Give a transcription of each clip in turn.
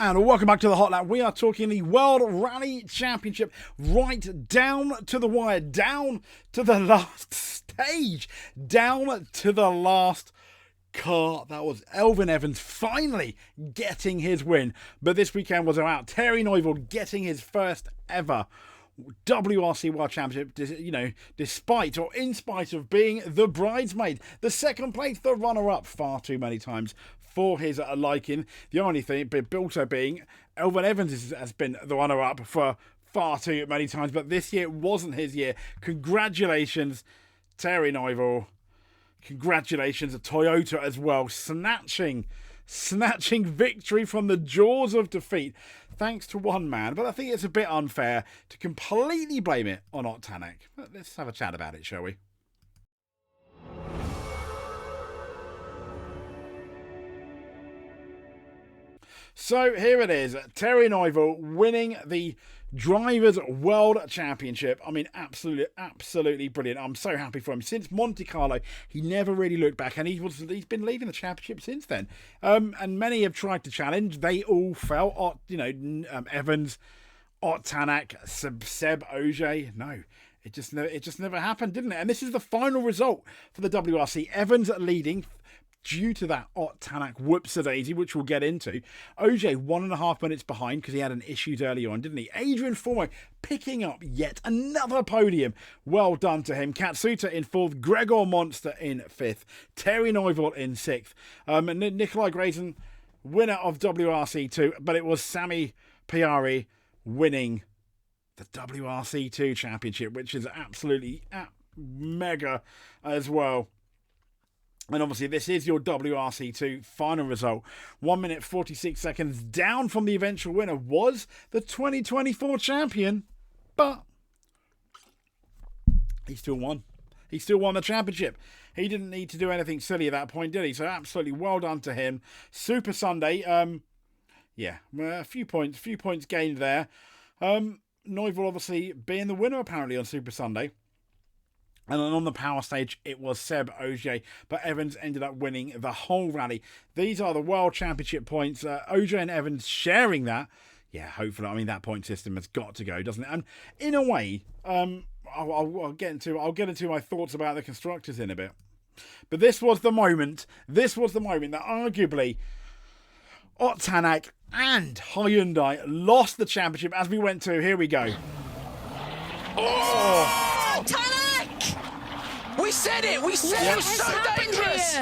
And welcome back to the Hot Lap. We are talking the World Rally Championship right down to the wire, down to the last stage, down to the last car. That was Elfyn Evans finally getting his win. But this weekend was about Terry Neuville getting his first ever WRC World Championship, despite or in spite of being the bridesmaid, the second place, the runner-up far too many times for his liking. The only thing, but also being Elfyn Evans has been the runner-up for far too many times, but this year wasn't his year. Congratulations, Terry Neuville. Congratulations to Toyota as well, snatching victory from the jaws of defeat thanks to one man. But I think it's a bit unfair to completely blame it on Ott Tänak. Let's have a chat about it, shall we? So here it is, Terry Neuville winning the Drivers' World Championship. I mean, absolutely brilliant. I'm so happy for him. Since Monte Carlo, he never really looked back, and he's been leading the championship since then. And many have tried to challenge. They all fell. Evans, Ott Tänak, Seb Ogier. No, it just never happened, didn't it? And this is the final result for the WRC. Evans leading due to that Ott Tänak whoops-a-daisy, which we'll get into. Ogier 1.5 minutes behind because he had an issues early on, didn't he? Adrian Formo picking up yet another podium. Well done to him. Katsuta in 4th, Gregor Monster in 5th, Terry Neuville in 6th. Nikolai Grayson, winner of WRC2, but it was Sami Piari winning the WRC2 championship, which is absolutely mega as well. And obviously, this is your WRC2 final result. 1 minute 46 seconds down from the eventual winner was the 2024 champion. But he still won. He still won the championship. He didn't need to do anything silly at that point, did he? So absolutely well done to him. Super Sunday. A few points gained there. Neuville obviously being the winner apparently on Super Sunday. And then on the power stage, it was Seb Ogier, but Evans ended up winning the whole rally. These are the World Championship points. Ogier and Evans sharing that. Yeah, hopefully. I mean, that point system has got to go, doesn't it? And in a way, I'll get into my thoughts about the constructors in a bit. But this was the moment. This was the moment that arguably Ott Tänak and Hyundai lost the championship. As we went to, here we go. Oh, Tänak! We said it! We said it was so dangerous!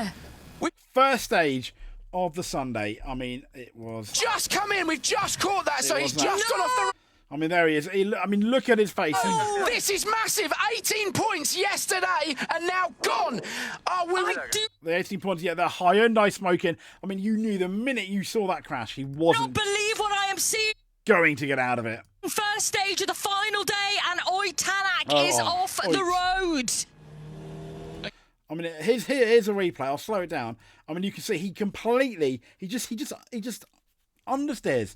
First stage of the Sunday. I mean, it was... Just come in! We've just caught that, so he's just gone off the... I mean, there he is. Look at his face. Oh, this is massive! 18 points yesterday, and now gone! The 18 points, yeah, the Hyundai smoking. I mean, you knew the minute you saw that crash, he wasn't... I don't believe what I am seeing! ...going to get out of it. First stage of the final day, and Ott Tänak is off the road! I mean, here's a replay. I'll slow it down. I mean, you can see he just understeers.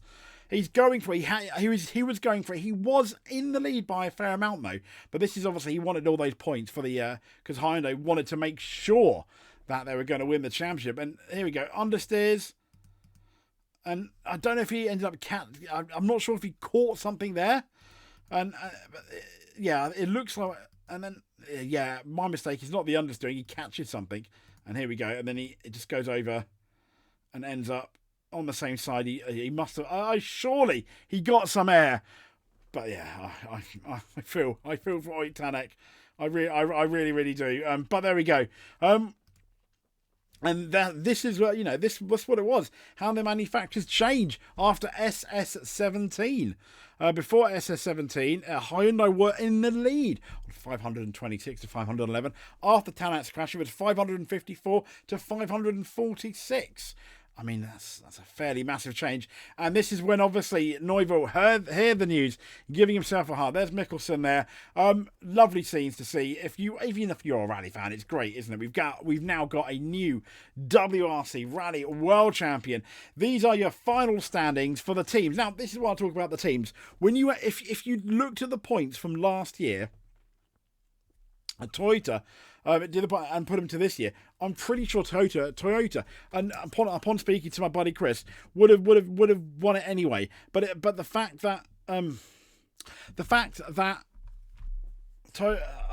He's going for it. He was going for it. He was in the lead by a fair amount though. But this is obviously, he wanted all those points for the because Hyundai wanted to make sure that they were going to win the championship. And here we go, understeers. And I don't know if he ended up I'm not sure if he caught something there. And it looks like. And then, my mistake. He's not the understeering. He catches something. And here we go. And then it just goes over and ends up on the same side. He must have... surely he got some air. But yeah, I feel for Ott Tänak. I really, really do. But there we go. And this is what, this was what it was. How the manufacturers change after SS17. Before SS17, Hyundai were in the lead, 526 to 511. After Tänak's crash, it was 554 to 546. I mean, that's a fairly massive change. And this is when, obviously, Neuville heard the news, giving himself a heart. There's Mikkelsen there. Lovely scenes to see. Even if you're a rally fan, it's great, isn't it? We've now got a new WRC Rally World Champion. These are your final standings for the teams. Now, this is what I'll talk about the teams. If you looked at the points from last year, Toyota and put him to this year, I'm pretty sure Toyota, and upon speaking to my buddy Chris, would have won it anyway. But the fact that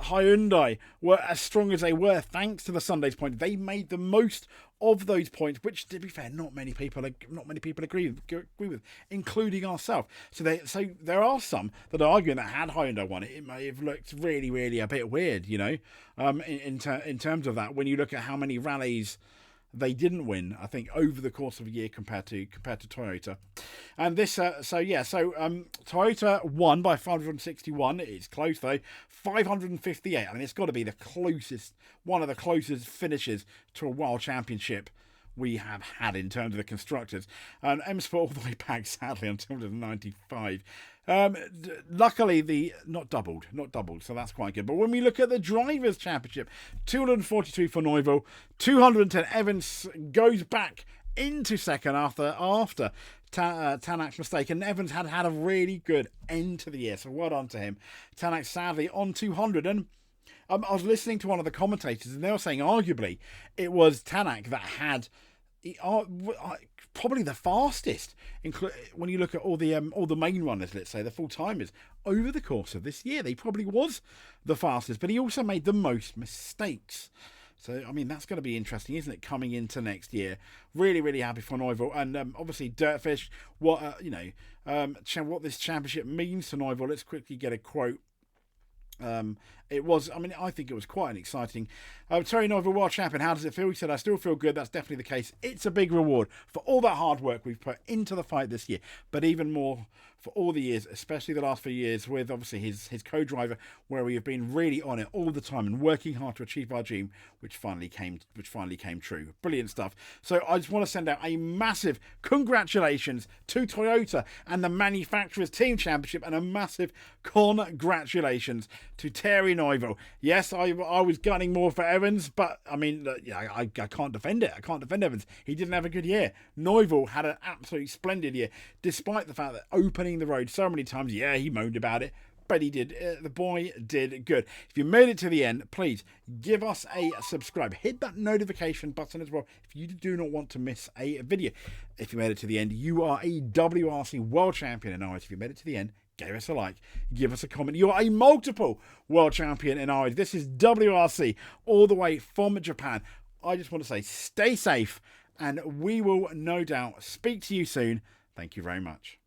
Hyundai were as strong as they were thanks to the Sunday's point, they made the most of those points, which, to be fair, not many people agree with, including ourselves. So there are some that are arguing that had Hyundai won it, it may have looked really, really a bit weird, you know, in terms of that. When you look at how many rallies they didn't win, I think, over the course of a year compared to Toyota. And this, Toyota won by 561. It's close though, 558. I mean, it's got to be one of the closest finishes to a World Championship we have had in terms of the constructors. And M Sport all the way back, sadly, on 295. Luckily, not doubled, so that's quite good. But when we look at the Drivers' Championship, 242 for Neuville, 210. Evans goes back into second after Tanak's mistake, and Evans had a really good end to the year, so well done to him. Tanak sadly on 200, and I was listening to one of the commentators, and they were saying arguably it was Tanak that had probably the fastest, when you look at all the main runners, let's say the full timers over the course of this year. They probably was the fastest, but he also made the most mistakes. So I mean, that's going to be interesting, isn't it? Coming into next year, really, really happy for Neuville, and obviously Dirtfish. What this championship means to Neuville. Let's quickly get a quote. I think it was quite an exciting. Terry Neuville, world champion, how does it feel? He said, I still feel good. That's definitely the case. It's a big reward for all that hard work we've put into the fight this year, but even more for all the years, especially the last few years with obviously his co-driver, where we have been really on it all the time and working hard to achieve our dream, which finally came true. Brilliant stuff. So I just want to send out a massive congratulations to Toyota and the Manufacturers Team Championship, and a massive congratulations to Terry Neuville. Yes, I was gunning more for Evans, but I mean, I can't defend it. I can't defend Evans. He didn't have a good year. Neuville had an absolutely splendid year, despite the fact that opening the road so many times, he moaned about it, but he did. The boy did good. If you made it to the end, please give us a subscribe. Hit that notification button as well if you do not want to miss a video. If you made it to the end, you are a WRC World Champion in ours. If you made it to the end, give us a like, give us a comment. You are a multiple World Champion in ours. This is WRC all the way from Japan. I just want to say stay safe, and we will no doubt speak to you soon. Thank you very much.